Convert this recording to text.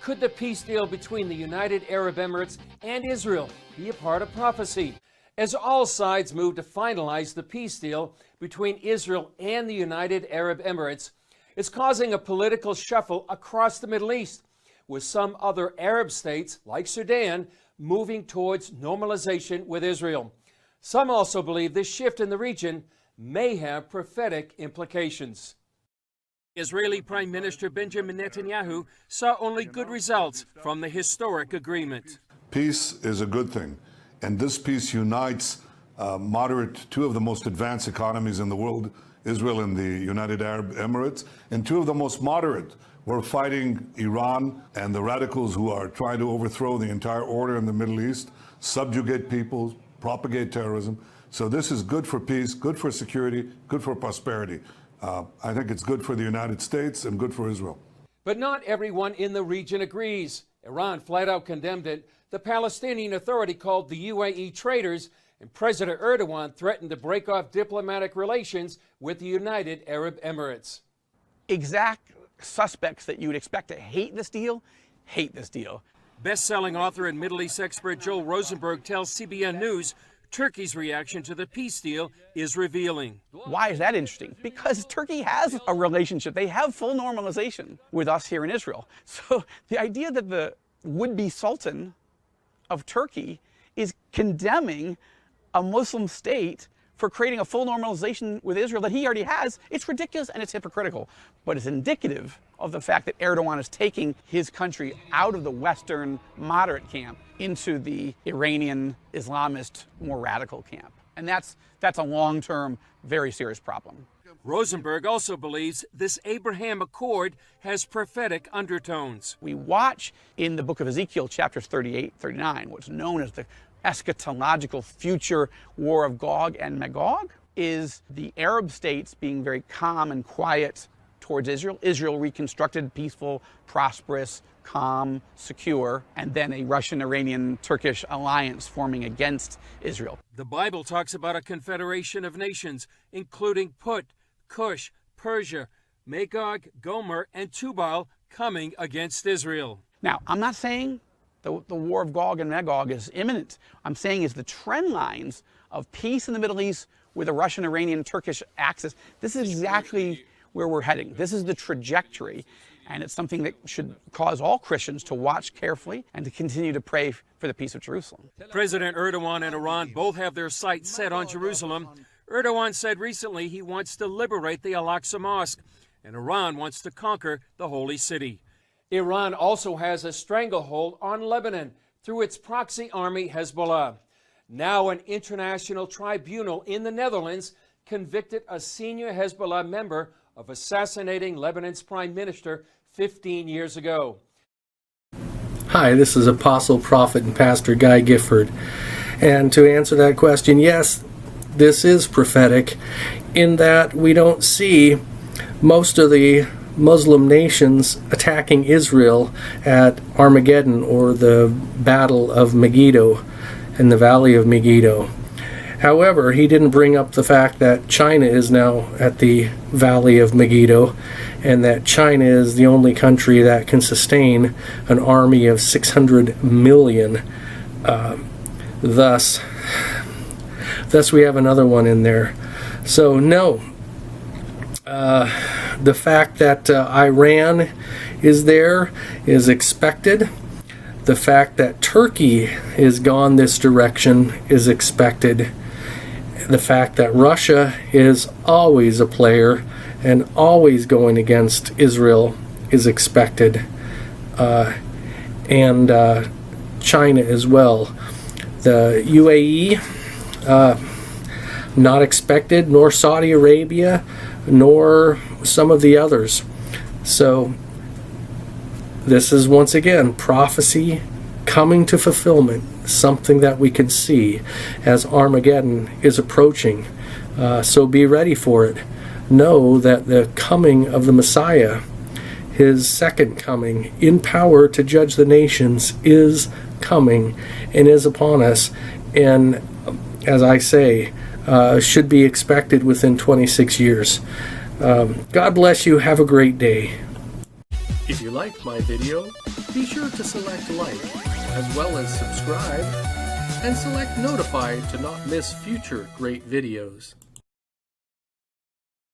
Could the peace deal between the United Arab Emirates and Israel be a part of prophecy? As all sides move to finalize the peace deal between Israel and the United Arab Emirates, it's causing a political shuffle across the Middle East, with some other Arab states, like Sudan, moving towards normalization with Israel. Some also believe this shift in the region may have prophetic implications. Israeli Prime Minister Benjamin Netanyahu saw only good results from the historic agreement. Peace is a good thing, and this peace unites two of the most advanced economies in the world, Israel and the United Arab Emirates, and two of the most moderate. We're fighting Iran and the radicals who are trying to overthrow the entire order in the Middle East, subjugate people, propagate terrorism. So this is good for peace, good for security, good for prosperity. I think it's good for the United States and good for Israel. But not everyone in the region agrees. Iran flat out condemned it. The Palestinian Authority called the UAE traitors, and President Erdogan threatened to break off diplomatic relations with the United Arab Emirates. Exact suspects that you would expect to hate this deal. Best-selling author and Middle East expert Joel Rosenberg tells CBN News Turkey's reaction to the peace deal is revealing. Why is that interesting? Because Turkey has a relationship. They have full normalization with us here in Israel. So the idea that the would-be Sultan of Turkey is condemning a Muslim state for creating a full normalization with Israel that he already has, it's ridiculous and it's hypocritical. But it's indicative of the fact that Erdogan is taking his country out of the Western moderate camp into the Iranian Islamist, more radical camp. And that's a long-term, very serious problem. Rosenberg also believes this Abraham Accord has prophetic undertones. We watch in the book of Ezekiel, chapters 38, 39, what's known as the eschatological future war of Gog and Magog, is the Arab states being very calm and quiet towards Israel. Israel reconstructed, peaceful, prosperous, calm, secure, and then a Russian-Iranian-Turkish alliance forming against Israel. The Bible talks about a confederation of nations, including Put, Cush, Persia, Magog, Gomer, and Tubal coming against Israel. Now, I'm not saying the war of Gog and Magog is imminent. I'm saying is the trend lines of peace in the Middle East with a Russian-Iranian-Turkish axis. This is exactly where we're heading. This is the trajectory, and it's something that should cause all Christians to watch carefully and to continue to pray for the peace of Jerusalem. President Erdogan and Iran both have their sights set on Jerusalem. Erdogan said recently he wants to liberate the Al-Aqsa Mosque, and Iran wants to conquer the Holy City. Iran also has a stranglehold on Lebanon through its proxy army Hezbollah. Now an international tribunal in the Netherlands convicted a senior Hezbollah member of assassinating Lebanon's prime minister 15 years ago. Hi, this is Apostle, Prophet, and Pastor Guy Gifford. And to answer that question, yes, this is prophetic in that we don't see most of the Muslim nations attacking Israel at Armageddon or the Battle of Megiddo in the Valley of Megiddo. However, he didn't bring up the fact that China is now at the Valley of Megiddo and that China is the only country that can sustain an army of 600 million. Thus we have another one in there. So no, the fact that Iran is there is expected. The fact that Turkey has gone this direction is expected. The fact that Russia is always a player and always going against Israel is expected. And China as well. The UAE, not expected, nor Saudi Arabia, nor some of the others. So this is once again prophecy coming to fulfillment, something that we can see as Armageddon is approaching. So be ready for it. Know that the coming of the Messiah, his second coming in power to judge the nations, is coming and is upon us. And as I say, should be expected within 26 years. God bless you. Have a great day. If you liked my video, be sure to select like, as well as subscribe, and select notify to not miss future great videos.